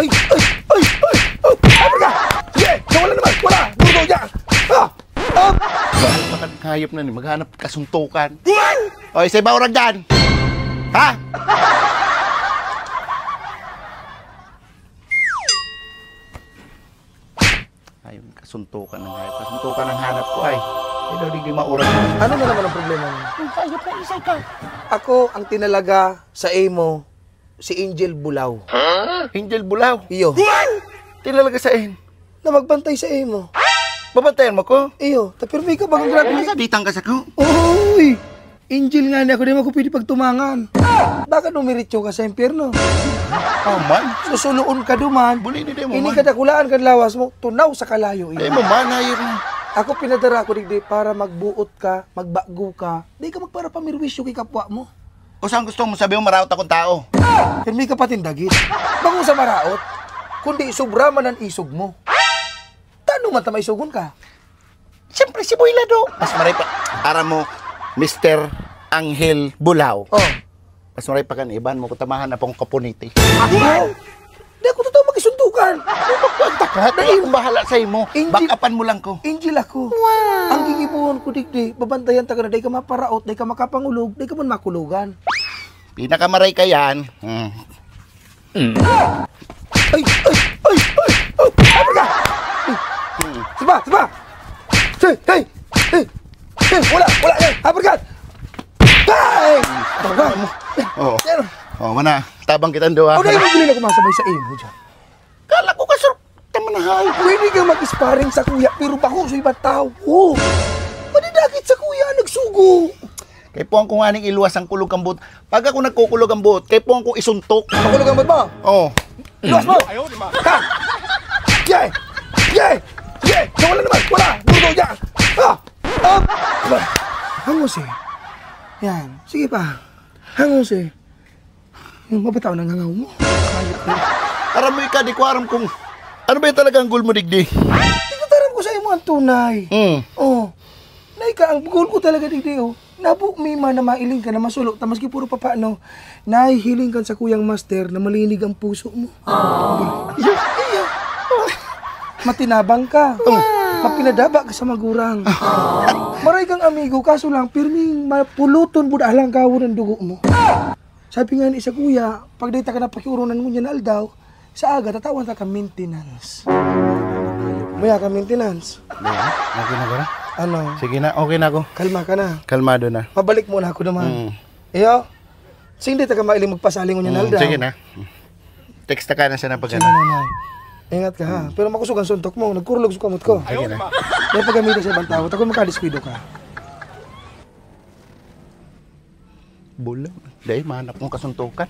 Ay! Ay! Ay! Ay! Oh! Abra ka! Sige! Wala naman! Wala! Dugo niya! Ah! Ah! Hayop na ni, maghanap kasuntukan. O, isa ba orang dyan? Ha? Ayun, kasuntukan ng hayop. Kasuntukan ng hanap ko ay. Ay, daw di maurang. Ano na naman ang problema mo? Ang hayop na isa ka. Ako ang tinalaga sa imo, si Angel Bulaw. Angel Bulaw. Iyo. Tinalaga sa in. Na magbantay sa imo. Babantayan mo ko? Iyo. Tapirmi ka bagang grabe. Nasabitang ka sa ko. Uy! Angel nga niya ako, di mo ko pwede pagtumangan. Baka numirityo ka sa impyerno. Oh man. Susuloon ka duman. Buli ni mo Ini man. kadakulaan ka lawas mo, tunaw sa kalayo. Ay mo man, hayop na. Ako pinadara ko digdi para magbuot ka, magbago ka. Di ka magpara pamirwisyo kay kapwa mo. O saan gusto mo sabi mo maraot akong tao? Pirmi ka patindagit. Bango sa maraot, kundi sobra man ang isog mo. Tano man ta maisugon ka? Siyempre si Boylado. Mas maray pa. Para mo, Mr. Angel Bulaw. Oh. Mas maray pa kan iban mo kutamahan na pong kapuniti. Ako? Di ako totoo makisuntukan. Magpagta ka, dahil yung bahala sa imo. Backupan mo lang ko. Angel ako. Wow. Ang gigibuhon ko digdi, babantayan ta ka na, di ka maparaot, di ka makapangulog, di ka man makulugan. Pinakamaray ka yan. Ay! Ay! Ay! Ay! Oh! Abra ka! Siba! Siba! Hey! Hey! Hey! Hey! Wala! Wala! Hey! Abra ka! Hey! Abra mo! Oo. Oh, mana. Tabang kita doon. O, dahil hindi na kumasabay sa imo dyan. Kala ko kasur. Tama na hay. Pwede kang mag-sparring sa kuya, pero bako sa ibang tao. Oh! Madidagit sa kuya, nagsugo. Kay po ang kung aning iluwas ang kulog ang buot. Pag ako nagkukulog ang buot, kay po ang kung isuntok. Makulog ang ba't mo? Oo. Iluwas mo! Ha! Yay! Yay! Yay! Wala naman! Wala! Dugo niya! Ha! Up! Hangos eh. Yan. Sige pa. Hangos eh. Yung mabitaw ng hangaw mo. Aram mo ika, di ko aram kung ano ba yung talagang goal mo, digdi? Tigataram ko sa imo ang tunay. Oh. Naika, ang goal ko talaga digdi oh. Nabukmima na mailing ka na masulok, tamaski puro pa paano, nahihiling ka sa kuyang master na malinig ang puso mo. Iya. Matinabang ka. Mapinadaba ka sa magurang. Maray kang amigo, kaso lang, pirming mapuluton buda lang kawo ng dugo mo. Sabi nga ni isa kuya, pag data ka na pakiurunan mo niya na aldaw, sa aga, tatawan ka maintenance. Maya ka maintenance. Okay na ko na? Ano? Sige na, okay na ako. Kalma ka na. Kalmado na. Pabalik muna ako naman. Iyo, hindi ta ka mailing magpasaling mo niya na aldaw. Sige na. Text ka na siya na pag Sige na. Ingat ka ha. Pero makusog ang suntok mo, nagkurulog sa kamot ko. Sige na. May pagamitin sa ibang tao, tako makadiskuido ka. Bulang. Dahil mahanap mong kasuntukan.